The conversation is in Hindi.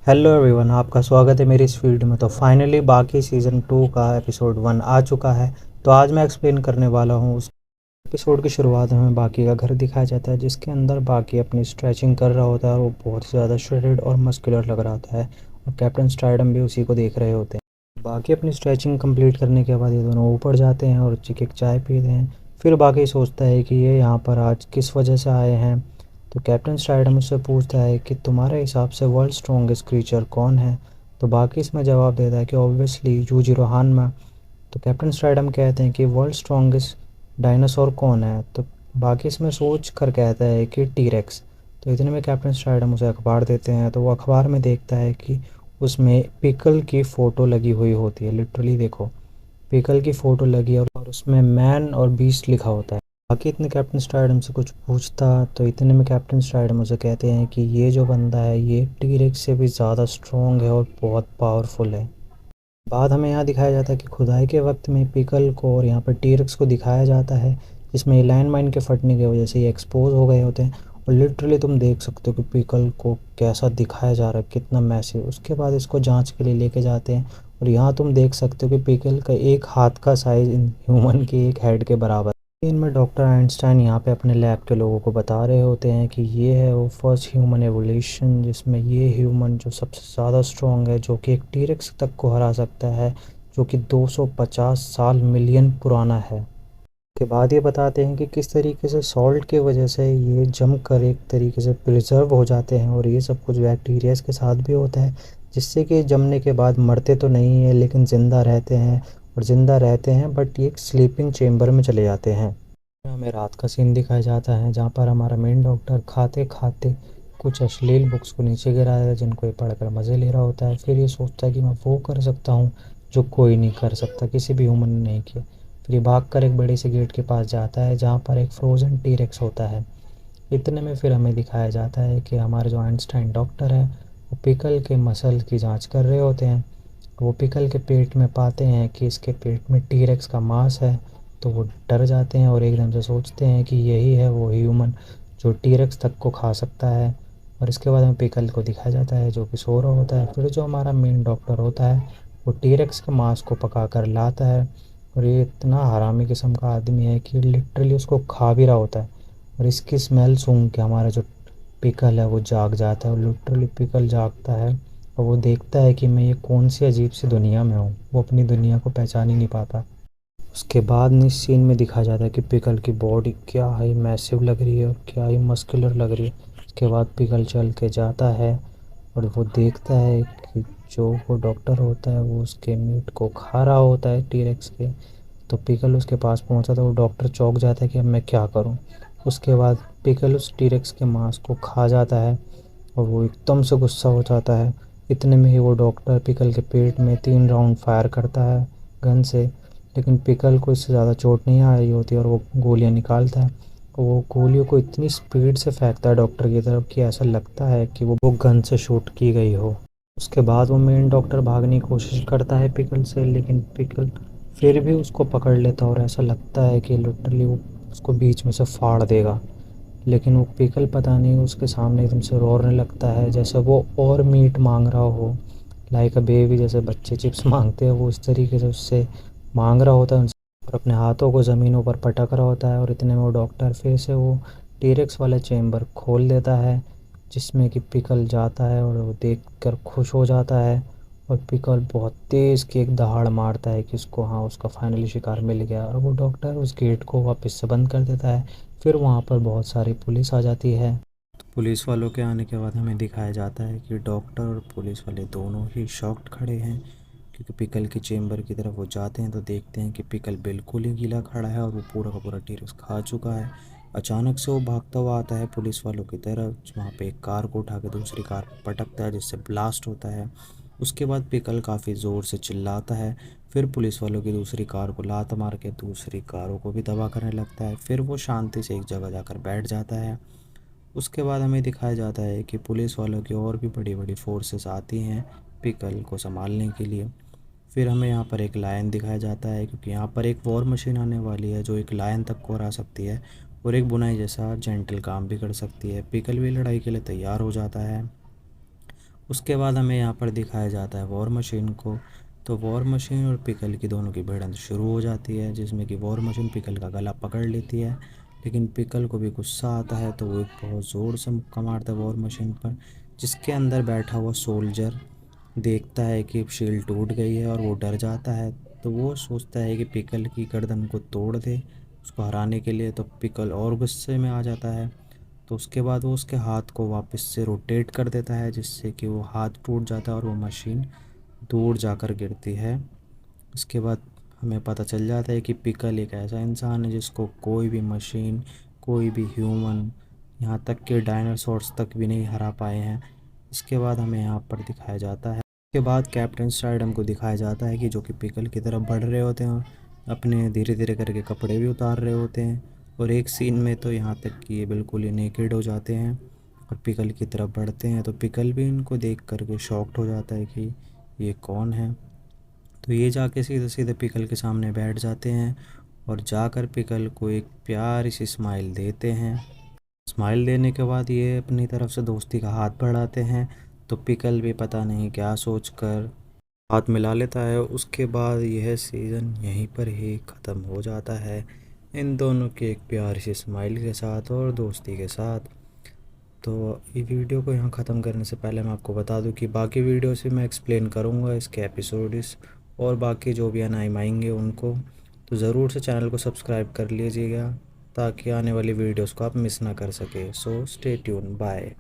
हेलो एवरीवन, आपका स्वागत है मेरी इस वीडियो में। तो फाइनली बाकी सीज़न 2 का एपिसोड 1 आ चुका है। तो आज मैं एक्सप्लेन करने वाला हूँ। उस एपिसोड की शुरुआत में हमें बाकी का घर दिखाया जाता है, जिसके अंदर बाकी अपनी स्ट्रेचिंग कर रहा होता है और वो बहुत ज़्यादा श्रेडेड और मस्कुलर लग रहा होता है। और कैप्टन स्ट्राइडम भी उसी को देख रहे होते हैं। बाकी अपनी स्ट्रेचिंग कंप्लीट करने के बाद ये दोनों ऊपर जाते हैं और एक चाय पीते हैं। फिर बाकी सोचता है कि ये यहाँ पर आज किस वजह से आए हैं। तो कैप्टन स्ट्राइडम उससे पूछता है कि तुम्हारे हिसाब से वर्ल्ड स्ट्रॉन्गेस्ट क्रीचर कौन है। तो बाकी इसमें जवाब देता है कि ऑब्वियसली यूजिरो हानमा। तो कैप्टन स्ट्राइडम कहते हैं कि वर्ल्ड स्ट्रॉन्गेस्ट डायनासोर कौन है। तो बाकी इसमें सोच कर कहता है कि टीरेक्स। तो इतने में कैप्टन स्ट्राइडम उसे अखबार देते हैं। तो वो अखबार में देखता है कि उसमें पिकल की फ़ोटो लगी हुई होती है। लिटरली देखो, पिकल की फ़ोटो लगी है और उसमें मैन और बीस्ट लिखा होता है। बाकी इतने कैप्टन स्ट्राइडम से कुछ पूछता तो इतने में कैप्टन स्ट्राइडम उसे कहते हैं कि ये जो बंदा है ये टीरेक्स से भी ज़्यादा स्ट्रॉन्ग है और बहुत पावरफुल है। बाद हमें यहाँ दिखाया जाता है कि खुदाई के वक्त में पिकल को और यहाँ पर टीरेक्स को दिखाया जाता है, जिसमें ये लैंड माइन के फटने की वजह से ये एक्सपोज हो गए होते हैं। और लिटरली तुम देख सकते हो कि पिकल को कैसा दिखाया जा रहा है, कितना मैसिव। उसके बाद इसको जांच के लिए लेके जाते हैं और यहाँ तुम देख सकते हो कि पिकल का एक हाथ का साइज़ इन ह्यूमन के एक हेड के बराबर। इनमें डॉक्टर आइंस्टाइन यहाँ पे अपने लैब के लोगों को बता रहे होते हैं कि ये है वो फर्स्ट ह्यूमन एवोल्यूशन, जिसमें ये ह्यूमन जो सबसे ज़्यादा स्ट्रॉन्ग है, जो कि एक टीरेक्स तक को हरा सकता है, जो कि 250 साल मिलियन पुराना है। के बाद ये बताते हैं कि किस तरीके से सॉल्ट की वजह से ये जम कर एक तरीके से प्रिजर्व हो जाते हैं। और ये सब कुछ बैक्टीरियाज के साथ भी होता है, जिससे कि जमने के बाद मरते तो नहीं है लेकिन ज़िंदा रहते हैं। और ज़िंदा रहते हैं बट ये एक स्लीपिंग चेम्बर में चले जाते हैं। हमें रात का सीन दिखाया जाता है, जहाँ पर हमारा मेन डॉक्टर खाते खाते कुछ अश्लील बुक्स को नीचे गिरा है, जिनको ये पढ़कर मज़े ले रहा होता है। फिर ये सोचता है कि मैं वो कर सकता हूँ जो कोई नहीं कर सकता, किसी भी ह्यूमन ने नहीं किया। फिर ये भाग कर एक बड़े से गेट के पास जाता है, जहाँ पर एक फ्रोज़न टीरेक्स होता है। इतने में फिर हमें दिखाया जाता है कि हमारे जो आइंस्टाइन डॉक्टर है वो पिकल के मसल की जांच कर रहे होते हैं। वो पिकल के पेट में पाते हैं कि इसके पेट में टीरेक्स का मांस है। तो वो डर जाते हैं और एकदम से सोचते हैं कि यही है वो ह्यूमन जो टीरेक्स तक को खा सकता है। और इसके बाद हमें पिकल को दिखाया जाता है जो कि सो रहा होता है। फिर जो हमारा मेन डॉक्टर होता है वो टीरेक्स के मांस को पका कर लाता है। और ये इतना हरामी किस्म का आदमी है कि लिटरली उसको खा भी रहा होता है। और इसकी स्मेल सूंघ के हमारा जो पिकल है वो जाग जाता है। और लिटरली पिकल जागता है और वो देखता है कि मैं ये कौन सी अजीब सी दुनिया में हूँ। वो अपनी दुनिया को पहचान ही नहीं पाता। उसके बाद इस सीन में दिखाया जाता है कि पिकल की बॉडी क्या ही मैसिव लग रही है और क्या ही मस्कुलर लग रही है। उसके बाद पिकल चल के जाता है और वो देखता है कि जो वो डॉक्टर होता है वो उसके मीट को खा रहा होता है, टीरेक्स के। तो पिकल उसके पास पहुंचा तो वो डॉक्टर चौंक जाता है कि अब मैं क्या करूं। उसके बाद पिकल उस टीरेक्स के मांस को खा जाता है और वो एकदम से गुस्सा हो जाता है। इतने में ही वो डॉक्टर पिकल के पेट में 3 राउंड फायर करता है गन से, लेकिन पिकल को इससे ज़्यादा चोट नहीं आ रही होती और वो गोलियां निकालता है। और वो गोलियों को इतनी स्पीड से फेंकता है डॉक्टर की तरफ कि ऐसा लगता है कि वो गन से शूट की गई हो। उसके बाद वो मेन डॉक्टर भागने की कोशिश करता है पिकल से, लेकिन पिकल फिर भी उसको पकड़ लेता और ऐसा लगता है कि लिटरली वो उसको बीच में से फाड़ देगा। लेकिन वो पिकल पता नहीं उसके सामने एकदम से रोने लगता है, जैसे वो और मीट मांग रहा हो। लाइक अ बेबी, जैसे बच्चे चिप्स मांगते हैं वो इस तरीके से उससे मांग रहा होता है उनसे। और अपने हाथों को ज़मीनों पर पटक रहा होता है। और इतने में वो डॉक्टर फिर से वो टीरेक्स वाला चेम्बर खोल देता है, जिसमें कि पिकल जाता है और वो देख कर खुश हो जाता है। और पिकल बहुत तेज़ की एक दहाड़ मारता है कि उसको, हाँ, उसका फाइनली शिकार मिल गया। और वो डॉक्टर उस गेट को वापस से बंद कर देता है। फिर वहाँ पर बहुत सारी पुलिस आ जाती है। तो पुलिस वालों के आने के बाद हमें दिखाया जाता है कि डॉक्टर और पुलिस वाले दोनों ही शॉक्ड खड़े हैं, क्योंकि पिकल की चेम्बर की तरफ वो जाते हैं तो देखते हैं कि पिकल बिल्कुल ही गीला खड़ा है और वो पूरा का पूरा टीरेक्स खा चुका है। अचानक से वो भागता हुआ आता है पुलिस वालों की तरफ, वहाँ पे एक कार को उठा के दूसरी कार पर पटकता है, जिससे ब्लास्ट होता है। उसके बाद पिकल काफ़ी ज़ोर से चिल्लाता है। फिर पुलिस वालों की दूसरी कार को लात मार के दूसरी कारों को भी तबाह करने लगता है। फिर वो शांति से एक जगह जाकर बैठ जाता है। उसके बाद हमें दिखाया जाता है कि पुलिस वालों की और भी बड़ी बड़ी फोर्सेस आती हैं पिकल को संभालने के लिए। फिर हमें यहाँ पर एक लायन दिखाया जाता है, क्योंकि यहाँ पर एक वॉर मशीन आने वाली है जो एक लायन तक को हरा सकती है और एक बुनाई जैसा जेंटल काम भी कर सकती है। पिकल भी लड़ाई के लिए तैयार हो जाता है। उसके बाद हमें यहाँ पर दिखाया जाता है वॉर मशीन को। तो वॉर मशीन और पिकल की दोनों की भिड़ंत शुरू हो जाती है, जिसमें कि वॉर मशीन पिकल का गला पकड़ लेती है। लेकिन पिकल को भी गुस्सा आता है तो वो एक बहुत ज़ोर से मुक्का मारता है वॉर मशीन पर, जिसके अंदर बैठा हुआ सोल्जर देखता है कि शील्ड टूट गई है और वो डर जाता है। तो वो सोचता है कि पिकल की गर्दन को तोड़ दे उसको हराने के लिए। तो पिकल और गुस्से में आ जाता है। तो उसके बाद वो उसके हाथ को वापस से रोटेट कर देता है, जिससे कि वो हाथ टूट जाता है और वो मशीन दूर जाकर गिरती है। इसके बाद हमें पता चल जाता है कि पिकल एक ऐसा इंसान है जिसको कोई भी मशीन, कोई भी ह्यूमन, यहाँ तक कि डायनासोर्स तक भी नहीं हरा पाए हैं। इसके बाद हमें यहाँ पर दिखाया जाता है, इसके बाद कैप्टन स्ट्राइडम को दिखाया जाता है कि जो कि पिकल की तरफ बढ़ रहे होते हैं, अपने धीरे धीरे करके कपड़े भी उतार रहे होते हैं। और एक सीन में तो यहाँ तक कि ये बिल्कुल ही नेकेड हो जाते हैं और पिकल की तरफ बढ़ते हैं। तो पिकल भी इनको देख करके शॉक्ड हो जाता है कि ये कौन है। तो ये जाके सीधे सीधे पिकल के सामने बैठ जाते हैं और जाकर पिकल को एक प्यारी सी स्माइल देते हैं। स्माइल देने के बाद ये अपनी तरफ से दोस्ती का हाथ बढ़ाते हैं। तो पिकल भी पता नहीं क्या सोचकर हाथ मिला लेता है। उसके बाद यह सीज़न यहीं पर ही ख़त्म हो जाता है, इन दोनों की एक प्यारी सी स्माइल के साथ और दोस्ती के साथ। तो ये वीडियो को यहाँ ख़त्म करने से पहले मैं आपको बता दूँ कि बाकी वीडियो से मैं एक्सप्लेन करूँगा इसके एपिसोड्स और बाकी जो भी अनाइम आएंगे उनको। तो ज़रूर से चैनल को सब्सक्राइब कर लीजिएगा ताकि आने वाली वीडियोस को आप मिस ना कर सके। So stay tuned, bye.